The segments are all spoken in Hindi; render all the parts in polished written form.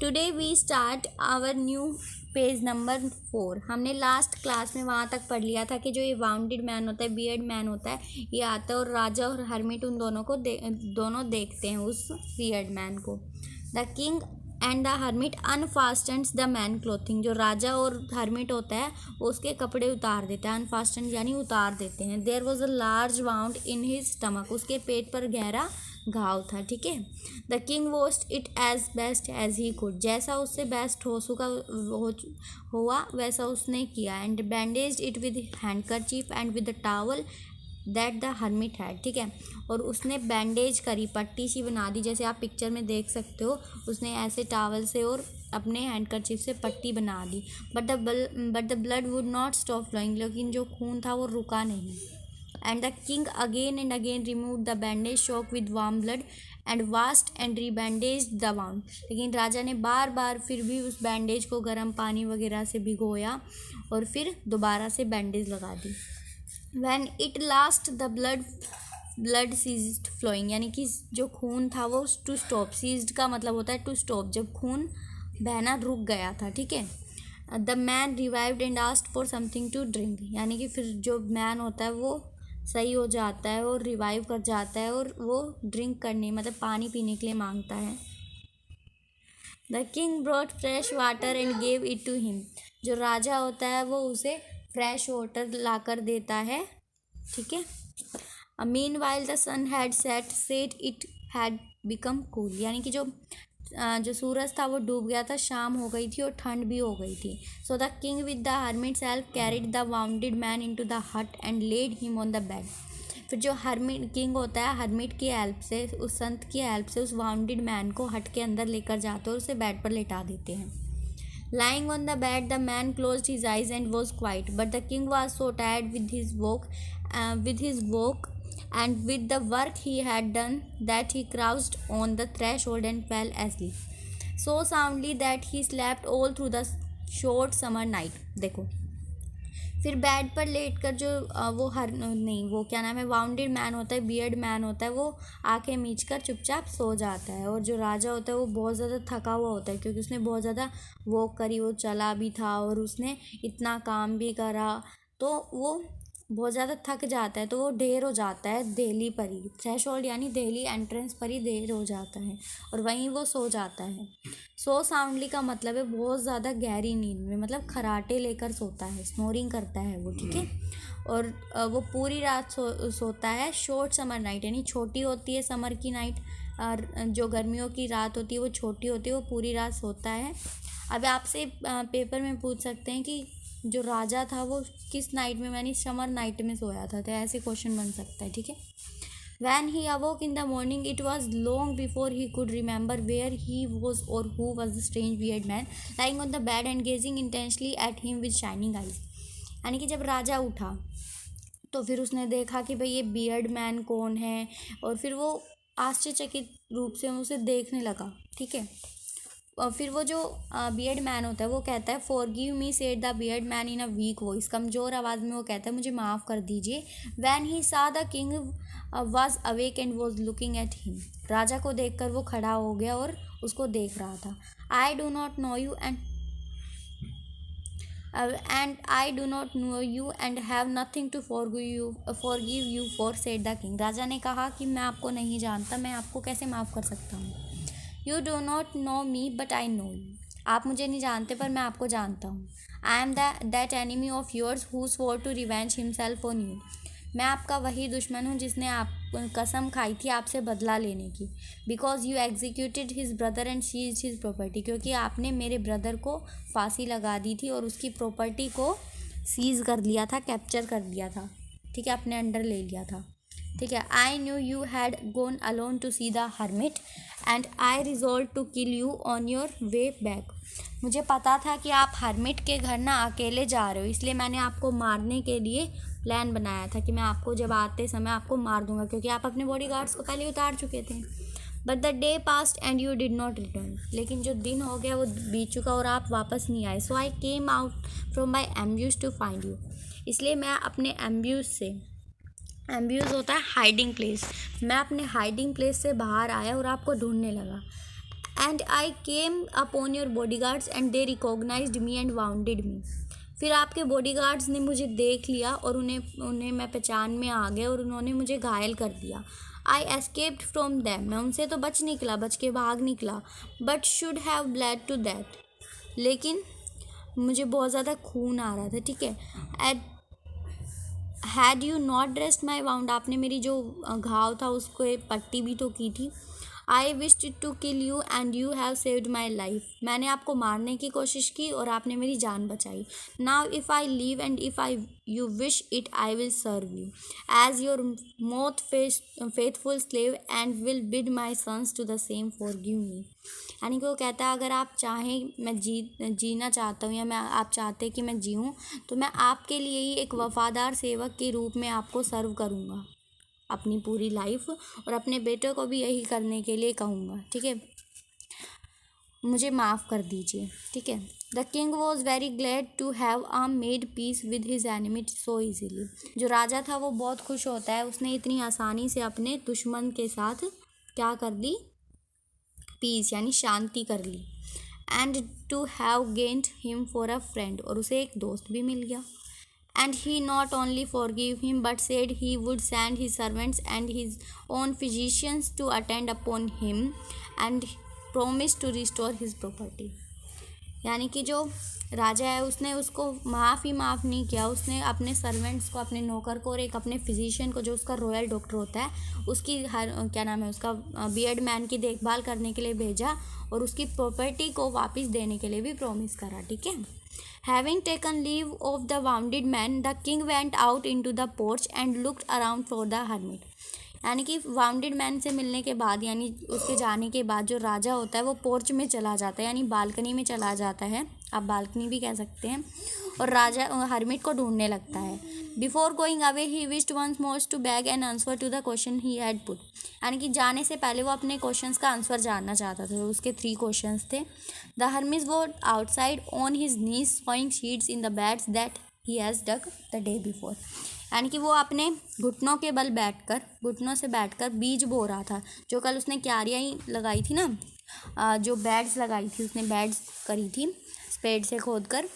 Today we start our new page number 4। हमने लास्ट क्लास में वहाँ तक पढ़ लिया था कि जो ये वाउंडेड मैन होता है, बियर्ड मैन होता है, ये आता है और राजा और हर्मिट उन दोनों को दोनों देखते हैं उस बियर्ड मैन को। The king and the hermit unfastens the man clothing. जो राजा और हर्मिट होता है वो उसके कपड़े उतार देता है, अनफास्टन यानी उतार देते हैं। There was a large wound in his stomach. उसके पेट पर गहरा घाव था, ठीक है। The king washed it as best as he could. जैसा उससे बेस्ट हुआ वैसा उसने किया। And bandage it with handkerchief and with the towel that the hermit had, ठीक है। और उसने बैंडेज करी, पट्टी सी बना दी, जैसे आप पिक्चर में देख सकते हो। उसने ऐसे टावल से और अपने हैंडकरचीफ से पट्टी बना दी। But the blood would not stop flowing. लेकिन जो खून था वो रुका नहीं। And the king again and again remove the bandage soaked with warm blood and washed and rebandage the wound. लेकिन राजा ने बार बार फिर भी उस बैंडेज को गर्म पानी वगैरह से भिगोया और फिर दोबारा से बैंडेज लगा दी। When it last the blood ceased flowing, यानी कि जो खून था वो टू स्टॉप। सीज्ड का मतलब होता है टू स्टॉप, जब खून बहना रुक गया था, ठीक है। The man revived and asked for something to drink, यानी कि फिर जो मैन होता है वो सही हो जाता है और रिवाइव कर जाता है और वो ड्रिंक करने मतलब पानी पीने के लिए मांगता है। The king brought fresh water and gave it to him. जो राजा होता है वो उसे फ्रेश वाटर लाकर देता है, ठीक है। Meanwhile the sun had set it had become cool, यानी कि जो सूरज था वो डूब गया था, शाम हो गई थी और ठंड भी हो गई थी। So the king with the hermit help carried the wounded man into the hut and laid him on the bed. फिर जो हर्मिट किंग होता है हर्मिट की हेल्प से, उस संत की हेल्प से उस वाउंडेड मैन को हट के अंदर लेकर जाते हैं और उसे बेड पर लेटा देते हैं। Lying on the bed, the man closed his eyes and was quiet. But the king was so tired with his walk and with the work he had done that he crouched on the threshold and fell asleep so soundly that he slept all through the short summer night. देखो फिर बेड पर लेटकर जो वो क्या नाम है, वाउंडेड मैन होता है, बियर्ड मैन होता है, वो आंखें मीचकर चुपचाप सो जाता है। और जो राजा होता है वो बहुत ज़्यादा थका हुआ होता है क्योंकि उसने बहुत ज़्यादा वॉक करी, वो चला भी था और उसने इतना काम भी करा, तो वो बहुत ज़्यादा थक जाता है। तो वो ढेर हो जाता है दहली पर ही, थ्रेशोल्ड यानी दहली एंट्रेंस पर ही देर हो जाता है और वहीं वो सो जाता है। सो साउंडली का मतलब है बहुत ज़्यादा गहरी नींद में, मतलब खराटे लेकर सोता है, स्नोरिंग करता है वो, ठीक है। और वो पूरी रात सोता है। शॉर्ट समर नाइट यानी छोटी होती है समर की नाइट, और जो गर्मियों की रात होती है वो छोटी होती है, वो पूरी रात सोता है। अब आपसे पेपर में पूछ सकते हैं कि जो राजा था वो किस नाइट में, यानी समर नाइट में सोया था, तो ऐसे क्वेश्चन बन सकता है, ठीक है। When he awoke in the morning, it was long before he could remember where he was or who was the strange weird man lying on the bed and gazing intensely at him with shining eyes. यानी कि जब राजा उठा तो फिर उसने देखा कि भाई ये बियर्ड मैन कौन है, और फिर वो आश्चर्यचकित रूप से उसे देखने लगा, ठीक है। और फिर वो जो बियर्ड मैन होता है वो कहता है forgive me, said the beard man in a week voice. कमज़ोर आवाज़ में वो कहता है मुझे माफ़ कर दीजिए। When he saw the king was awake and was looking at him. राजा को देखकर वो खड़ा हो गया और उसको देख रहा था। I do not know you and have nothing to forgive you for, said the king. राजा ने कहा कि मैं आपको नहीं जानता, मैं आपको कैसे माफ़ कर सकता हूँ। You do not know me but I know you. आप मुझे नहीं जानते पर मैं आपको जानता हूँ। I am that enemy of yours who swore to revenge himself on you. मैं आपका वही दुश्मन हूँ जिसने आप कसम खाई थी आपसे बदला लेने की। Because you executed his brother and seized his property. क्योंकि आपने मेरे ब्रदर को फांसी लगा दी थी और उसकी प्रॉपर्टी को सीज कर लिया था, कैप्चर कर लिया था, ठीक है, अपने अंडर ले लिया था, ठीक है। I knew you had gone alone to see the hermit and I resolve to kill you on your way back. मुझे पता था कि आप हर्मिट के घर ना अकेले जा रहे हो, इसलिए मैंने आपको मारने के लिए प्लान बनाया था कि मैं आपको जब आते समय आपको मार दूंगा, क्योंकि आप अपने बॉडी गार्ड्स को पहले उतार चुके थे। But the day past and you did not return. लेकिन जो दिन हो गया वो बीत चुका और आप वापस नहीं आए। So I came out from my ambush to find you. इसलिए मैं अपने एम्ब्यूज से, एम्ब्यूज होता है हाइडिंग प्लेस, मैं अपने हाइडिंग प्लेस से बाहर आया और आपको ढूंढने लगा। And I came upon your bodyguards and they recognised me and wounded me. फिर आपके बॉडीगार्ड्स ने मुझे देख लिया और उन्हें मैं पहचान में आ गया और उन्होंने मुझे घायल कर दिया। आई एस्केप्ड फ्रॉम दैम, मैं उनसे तो बच के भाग निकला। But should have blood to that, लेकिन मुझे बहुत ज़्यादा खून आ रहा था, ठीक है। At had you not dressed my wound, आपने मेरी जो घाव था उसको पट्टी भी तो की थी। I wished to kill you and you have saved my life, मैंने आपको मारने की कोशिश की और आपने मेरी जान बचाई। Now if I live and if I you wish it I will serve you as your most faithful slave and will bid my sons to the same forgive me. यानी कि वो कहता है अगर आप चाहें मैं जीना चाहता हूँ या मैं आप चाहते कि मैं जीऊँ तो मैं आपके लिए ही एक वफ़ादार सेवक के रूप में आपको सर्व करूँगा अपनी पूरी लाइफ, और अपने बेटे को भी यही करने के लिए कहूँगा, ठीक है। मुझे माफ़ कर दीजिए, ठीक है। The king was very glad to have made peace with his enemy so easily. जो राजा था वो बहुत खुश होता है, उसने इतनी आसानी से अपने दुश्मन के साथ क्या कर ली, पीस यानी शांति कर ली। And to have gained him for a friend, और उसे एक दोस्त भी मिल गया। And he not only forgave him but said he would send his servants and his own physicians to attend upon him and promised to restore his property। यानी कि जो राजा है उसने उसको माफ़ नहीं किया, उसने अपने सर्वेंट्स को, अपने नौकर को और एक अपने फिजिशियन को जो उसका रॉयल डॉक्टर होता है उसकी क्या नाम है उसका बियर्ड मैन की देखभाल करने के लिए भेजा और उसकी प्रॉपर्टी को वापस देने के लिए भी प्रॉमिस करा, ठीक है। Having taken leave of the wounded man, the king went out into the porch and looked around for the hermit। यानी कि वाउंडेड मैन से मिलने के बाद यानी उसके जाने के बाद जो राजा होता है वो पोर्च में चला जाता है यानी बालकनी में चला जाता है, आप बालकनी भी कह सकते हैं, और राजा हर्मिट को ढूंढने लगता है। Before going away he wished once more to beg an answer to the question he had put. यानी कि जाने से पहले वो अपने क्वेश्चंस का आंसर जानना चाहता था। उसके 3 क्वेश्चंस थे। The hermit was outside on his knees sowing seeds in the beds that he has dug the day before. यानी कि वो अपने घुटनों से बैठकर बीज बो रहा था। जो कल उसने क्यारियाँ ही लगाई थी ना, जो बेड्स लगाई थी उसने, बेड्स करी थी स्पेड से खोद कर,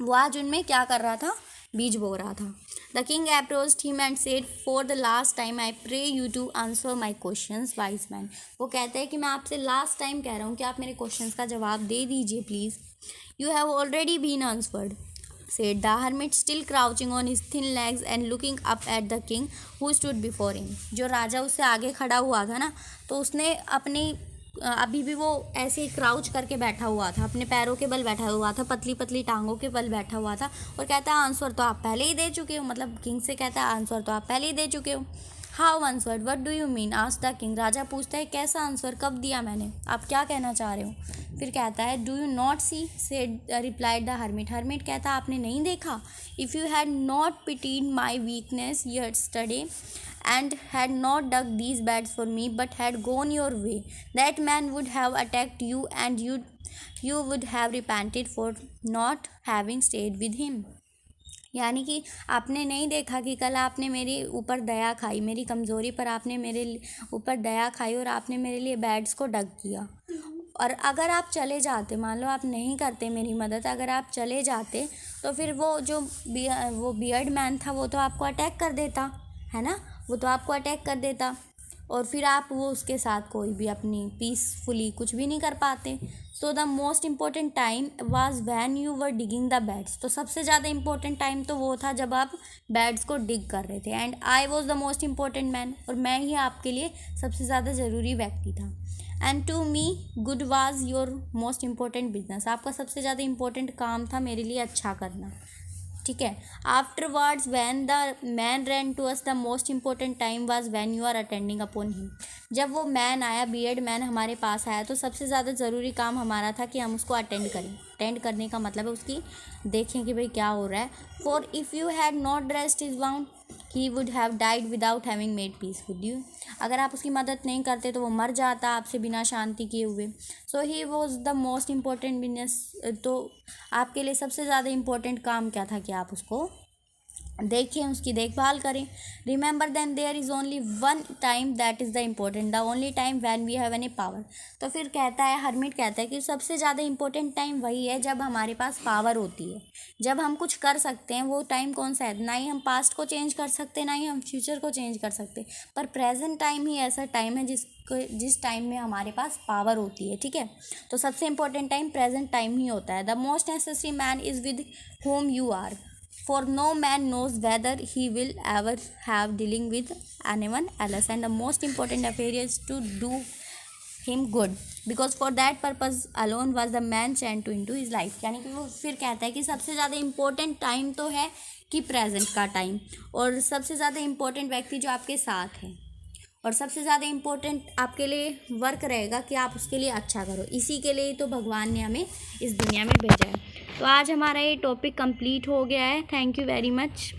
वो आज उनमें क्या कर रहा था, बीज बो रहा था। The king approached him and said for the last time I pray you to answer my questions wise man. वो कहते हैं कि मैं आपसे लास्ट टाइम कह रहा हूँ कि आप मेरे क्वेश्चंस का जवाब दे दीजिए please. You have already been answered said the hermit, still crouching on his thin legs and looking up at the king who stood before him। जो राजा उससे आगे खड़ा हुआ था ना, तो उसने अपनी अभी भी वो ऐसे ही क्राउच करके बैठा हुआ था, अपने पैरों के बल बैठा हुआ था, पतली पतली टांगों के बल बैठा हुआ था, और कहता है आंसर तो आप पहले ही दे चुके हो। मतलब किंग से कहता है आंसर तो आप पहले ही दे चुके हो। How answered, what do you mean, asked the king. राजा पूछता है कैसा आंसर, कब दिया मैंने, आप क्या कहना चाह रहे हो। फिर कहता है do you not see, said replied the hermit. Hermit कहता है आपने नहीं देखा। If you had not pitied my weakness yesterday and had not dug these beds for me but had gone your way, that man would have attacked you and you would have repented for not having stayed with him। यानी कि आपने नहीं देखा कि कल आपने मेरे ऊपर दया खाई, मेरी कमज़ोरी पर आपने मेरे ऊपर दया खाई और आपने मेरे लिए बेड्स को डग किया। और अगर आप चले जाते, मान लो आप नहीं करते मेरी मदद, अगर आप चले जाते तो फिर वो बियर्ड मैन था वो तो आपको अटैक कर देता, है ना, वो तो आपको अटैक कर देता और फिर आप वो उसके साथ कोई भी अपनी पीसफुली कुछ भी नहीं कर पाते। So the most important time was when you were digging the beds. तो सबसे ज़्यादा इम्पोर्टेंट टाइम तो वो था जब आप बेड्स को डिग कर रहे थे। And I was the most important man, और मैं ही आपके लिए सबसे ज़्यादा ज़रूरी व्यक्ति था। And to me good was your most important business. आपका सबसे ज़्यादा इम्पोर्टेंट काम था मेरे लिए अच्छा करना, ठीक है। Afterwards when the man ran to us the most important time was when you are attending upon him. जब वो मैन आया, बियर्ड मैन हमारे पास आया, तो सबसे ज़्यादा ज़रूरी काम हमारा था कि हम उसको अटेंड करें। अटेंड करने का मतलब है उसकी देखें कि भाई क्या हो रहा है। For if you had not dressed his wound he would have died without having made peace with you. अगर आप उसकी मदद नहीं करते तो वो मर जाता आपसे बिना शांति किए हुए। So he was the most important business. तो आपके लिए सबसे ज़्यादा इम्पोर्टेंट काम क्या था कि आप उसको देखें, उसकी देखभाल करें। Remember then there is only one time that is the important, the only time when we have any power. तो फिर कहता है, हरमिट कहता है कि सबसे ज़्यादा इम्पोर्टेंट टाइम वही है जब हमारे पास पावर होती है, जब हम कुछ कर सकते हैं। वो टाइम कौन सा है? ना ही हम पास्ट को चेंज कर सकते, ना ही हम फ्यूचर को चेंज कर सकते, पर प्रेजेंट टाइम ही ऐसा टाइम है जिस टाइम में हमारे पास पावर होती है। ठीक है, तो सबसे इम्पोर्टेंट टाइम प्रेजेंट टाइम ही होता है। The most necessary man is with whom you are, for no man knows whether he will ever have dealing with anyone else, and the most important affair is to do him good, because for that purpose alone was the man sent to into his life। यानी कि वो फिर कहता है कि सबसे ज़्यादा इम्पोर्टेंट टाइम तो है कि प्रेजेंट का टाइम, और सबसे ज़्यादा इम्पोर्टेंट व्यक्ति जो आपके साथ है, और सबसे ज़्यादा इम्पोर्टेंट आपके लिए वर्क रहेगा कि आप उसके लिए अच्छा करो। इसी के लिए तो भगवान ने हमें इस दुनिया में भेजा है। तो आज हमारा ये टॉपिक कंप्लीट हो गया है। Thank you very much.